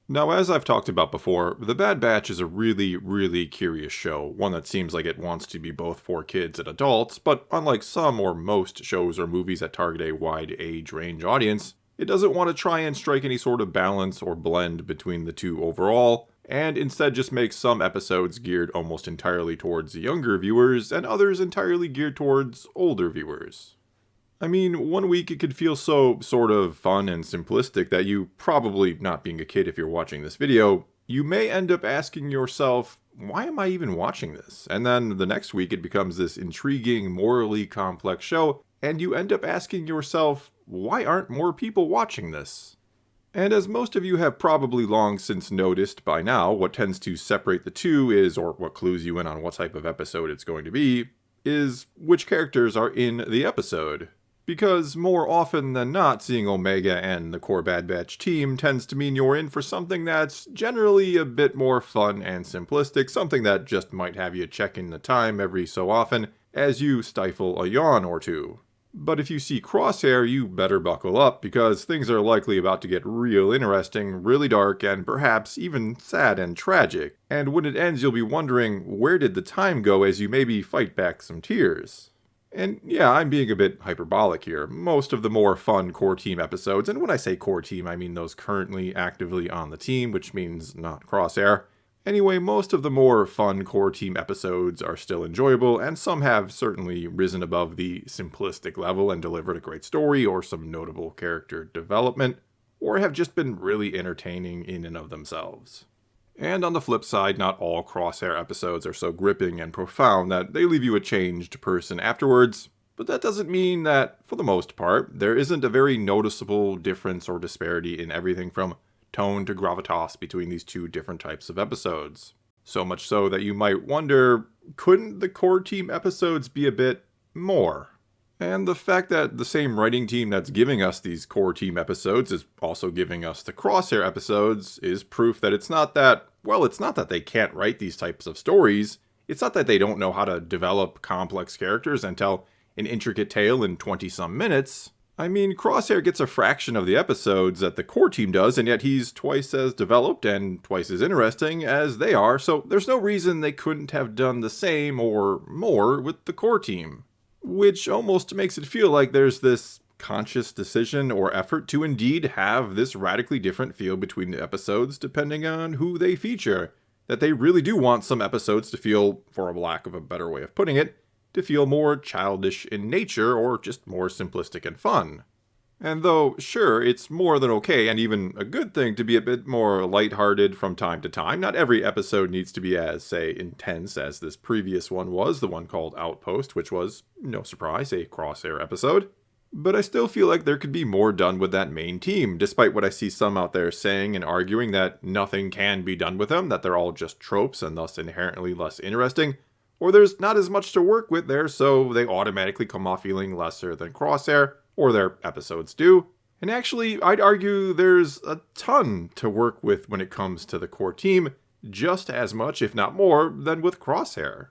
Now, as I've talked about before, The Bad Batch is a really, really curious show, one that seems like it wants to be both for kids and adults, but unlike some or most shows or movies that target a wide age range audience, it doesn't want to try and strike any sort of balance or blend between the two overall, and instead just makes some episodes geared almost entirely towards younger viewers and others entirely geared towards older viewers. I mean, one week it could feel so sort of fun and simplistic that you, probably not being a kid if you're watching this video, you may end up asking yourself, why am I even watching this? And then the next week it becomes this intriguing, morally complex show, and you end up asking yourself, why aren't more people watching this? And as most of you have probably long since noticed by now, what tends to separate the two is, or what clues you in on what type of episode it's going to be, is which characters are in the episode. Because more often than not, seeing Omega and the core Bad Batch team tends to mean you're in for something that's generally a bit more fun and simplistic, something that just might have you checking the time every so often as you stifle a yawn or two. But if you see Crosshair, you better buckle up, because things are likely about to get real interesting, really dark, and perhaps even sad and tragic. And when it ends, you'll be wondering, where did the time go, as you maybe fight back some tears. And yeah, I'm being a bit hyperbolic here. Most of the more fun core team episodes, and when I say core team, I mean those currently actively on the team, which means not Crosshair. Anyway, most of the more fun core team episodes are still enjoyable, and some have certainly risen above the simplistic level and delivered a great story or some notable character development, or have just been really entertaining in and of themselves. And on the flip side, not all Crosshair episodes are so gripping and profound that they leave you a changed person afterwards, but that doesn't mean that, for the most part, there isn't a very noticeable difference or disparity in everything from tone to gravitas between these two different types of episodes. So much so that you might wonder, couldn't the core team episodes be a bit more? And the fact that the same writing team that's giving us these core team episodes is also giving us the Crosshair episodes is proof that it's not that they can't write these types of stories. It's not that they don't know how to develop complex characters and tell an intricate tale in 20-some minutes. I mean, Crosshair gets a fraction of the episodes that the core team does, and yet he's twice as developed and twice as interesting as they are, so there's no reason they couldn't have done the same or more with the core team. Which almost makes it feel like there's this conscious decision or effort to indeed have this radically different feel between the episodes depending on who they feature. That they really do want some episodes to feel, for a lack of a better way of putting it, to feel more childish in nature or just more simplistic and fun. And though, sure, it's more than okay and even a good thing to be a bit more lighthearted from time to time, not every episode needs to be as, say, intense as this previous one was, the one called Outpost, which was, no surprise, a Crosshair episode. But I still feel like there could be more done with that main team, despite what I see some out there saying and arguing that nothing can be done with them, that they're all just tropes and thus inherently less interesting, or there's not as much to work with there, so they automatically come off feeling lesser than Crosshair, or their episodes do. And actually, I'd argue there's a ton to work with when it comes to the core team, just as much, if not more, than with Crosshair.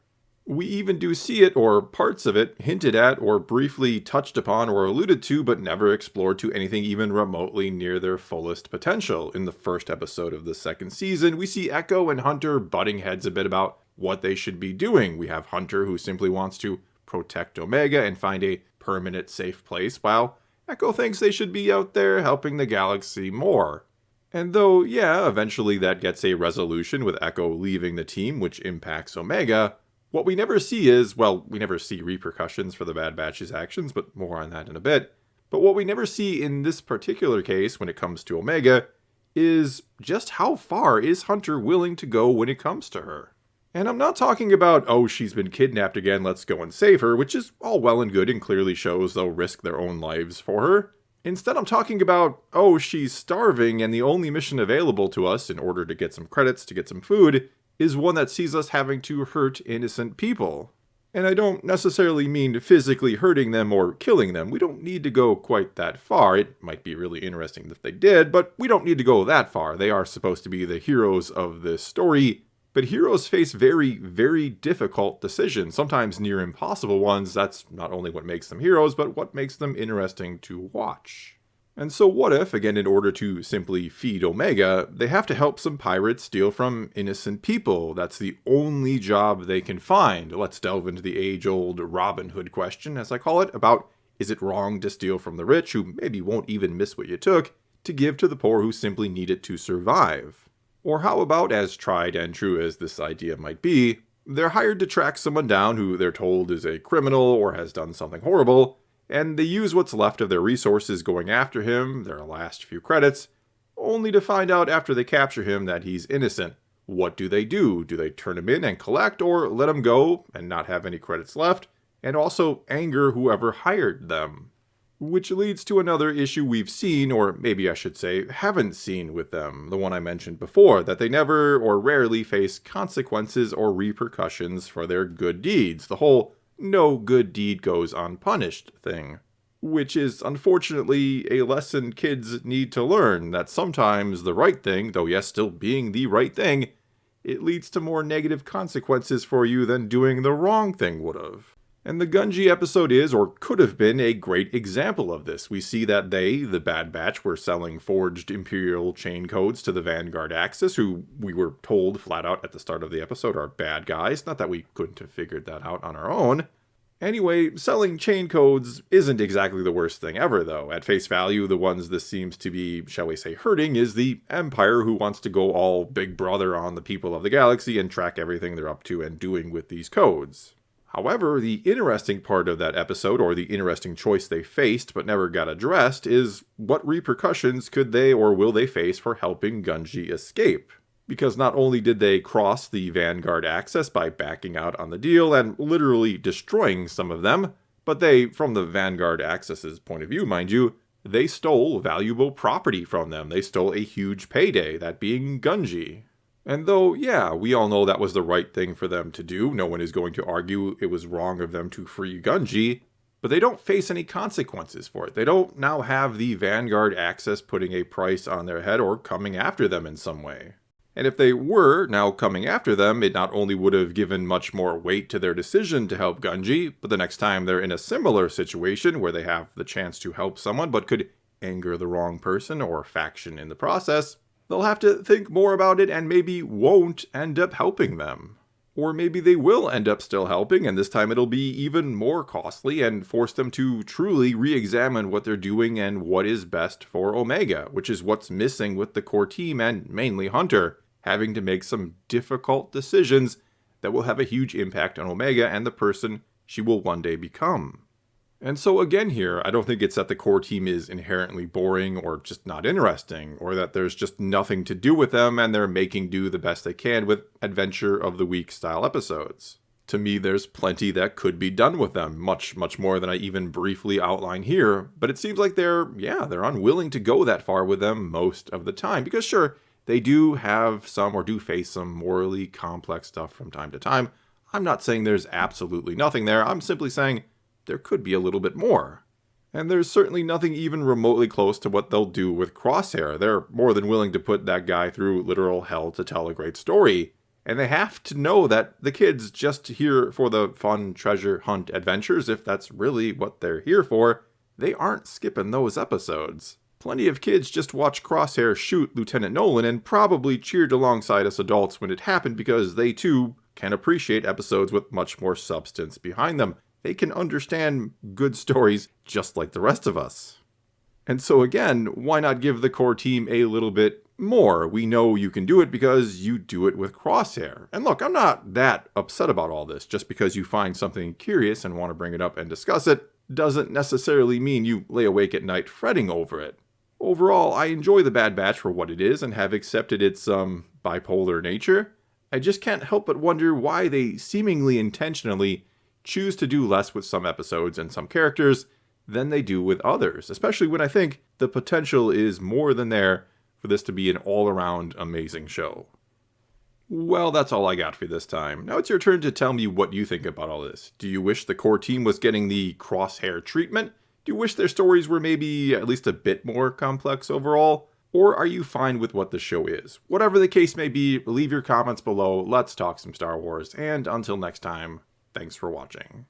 We even do see it, or parts of it, hinted at or briefly touched upon or alluded to, but never explored to anything even remotely near their fullest potential. In the first episode of the second season, we see Echo and Hunter butting heads a bit about what they should be doing. We have Hunter, who simply wants to protect Omega and find a permanent safe place, while Echo thinks they should be out there helping the galaxy more. And though, yeah, eventually that gets a resolution with Echo leaving the team, which impacts Omega, what we never see is, well, we never see repercussions for the Bad Batch's actions, but more on that in a bit. But what we never see in this particular case when it comes to Omega is just how far is Hunter willing to go when it comes to her. And I'm not talking about, oh, she's been kidnapped again, let's go and save her, which is all well and good and clearly shows they'll risk their own lives for her. Instead, I'm talking about, oh, she's starving and the only mission available to us in order to get some credits, to get some food, is one that sees us having to hurt innocent people. And I don't necessarily mean physically hurting them or killing them. We don't need to go quite that far. It might be really interesting if they did, but we don't need to go that far. They are supposed to be the heroes of this story. But heroes face very, very difficult decisions, sometimes near impossible ones. That's not only what makes them heroes, but what makes them interesting to watch. And so what if, again, in order to simply feed Omega, they have to help some pirates steal from innocent people? That's the only job they can find. Let's delve into the age-old Robin Hood question, as I call it, about is it wrong to steal from the rich, who maybe won't even miss what you took, to give to the poor who simply need it to survive? Or how about, as tried and true as this idea might be, they're hired to track someone down who they're told is a criminal or has done something horrible, and they use what's left of their resources going after him, their last few credits, only to find out after they capture him that he's innocent. What do? Do they turn him in and collect, or let him go and not have any credits left, and also anger whoever hired them? Which leads to another issue we've seen, or maybe I should say haven't seen with them, the one I mentioned before, that they never or rarely face consequences or repercussions for their good deeds. The whole no good deed goes unpunished thing, which is unfortunately a lesson kids need to learn, that sometimes the right thing, though yes, still being the right thing, it leads to more negative consequences for you than doing the wrong thing would have. And the Gunji episode is, or could have been, a great example of this. We see that they, the Bad Batch, were selling forged Imperial chain codes to the Vanguard Axis, who we were told flat out at the start of the episode are bad guys. Not that we couldn't have figured that out on our own. Anyway, selling chain codes isn't exactly the worst thing ever, though. At face value, the ones this seems to be, shall we say, hurting is the Empire, who wants to go all Big Brother on the people of the galaxy and track everything they're up to and doing with these codes. However, the interesting part of that episode, or the interesting choice they faced but never got addressed, is what repercussions could they or will they face for helping Gunji escape? Because not only did they cross the Vanguard Axis by backing out on the deal and literally destroying some of them, but they, from the Vanguard Axis's point of view, mind you, they stole valuable property from them. They stole a huge payday, that being Gunji. And though, yeah, we all know that was the right thing for them to do, no one is going to argue it was wrong of them to free Gunji, but they don't face any consequences for it. They don't now have the Vanguard Axis putting a price on their head or coming after them in some way. And if they were now coming after them, it not only would have given much more weight to their decision to help Gunji, but the next time they're in a similar situation where they have the chance to help someone but could anger the wrong person or faction in the process, they'll have to think more about it and maybe won't end up helping them. Or maybe they will end up still helping, and this time it'll be even more costly and force them to truly re-examine what they're doing and what is best for Omega, which is what's missing with the core team and mainly Hunter, having to make some difficult decisions that will have a huge impact on Omega and the person she will one day become. And so again here, I don't think it's that the core team is inherently boring or just not interesting, or that there's just nothing to do with them and they're making do the best they can with Adventure of the Week style episodes. To me, there's plenty that could be done with them, much more than I even briefly outline here, but it seems like they're unwilling to go that far with them most of the time, because sure, they do have some or do face some morally complex stuff from time to time. I'm not saying there's absolutely nothing there, I'm simply saying there could be a little bit more. And there's certainly nothing even remotely close to what they'll do with Crosshair. They're more than willing to put that guy through literal hell to tell a great story. And they have to know that the kid's just here for the fun treasure hunt adventures. If that's really what they're here for, they aren't skipping those episodes. Plenty of kids just watch Crosshair shoot Lieutenant Nolan and probably cheered alongside us adults when it happened because they too can appreciate episodes with much more substance behind them. They can understand good stories just like the rest of us. And so again, why not give the core team a little bit more? We know you can do it because you do it with Crosshair. And look, I'm not that upset about all this. Just because you find something curious and want to bring it up and discuss it doesn't necessarily mean you lay awake at night fretting over it. Overall, I enjoy The Bad Batch for what it is and have accepted its bipolar nature. I just can't help but wonder why they seemingly intentionally choose to do less with some episodes and some characters than they do with others, especially when I think the potential is more than there for this to be an all-around amazing show. Well, that's all I got for this time. Now it's your turn to tell me what you think about all this. Do you wish the core team was getting the Crosshair treatment? Do you wish their stories were maybe at least a bit more complex overall? Or are you fine with what the show is? Whatever the case may be, leave your comments below, let's talk some Star Wars, and until next time, thanks for watching.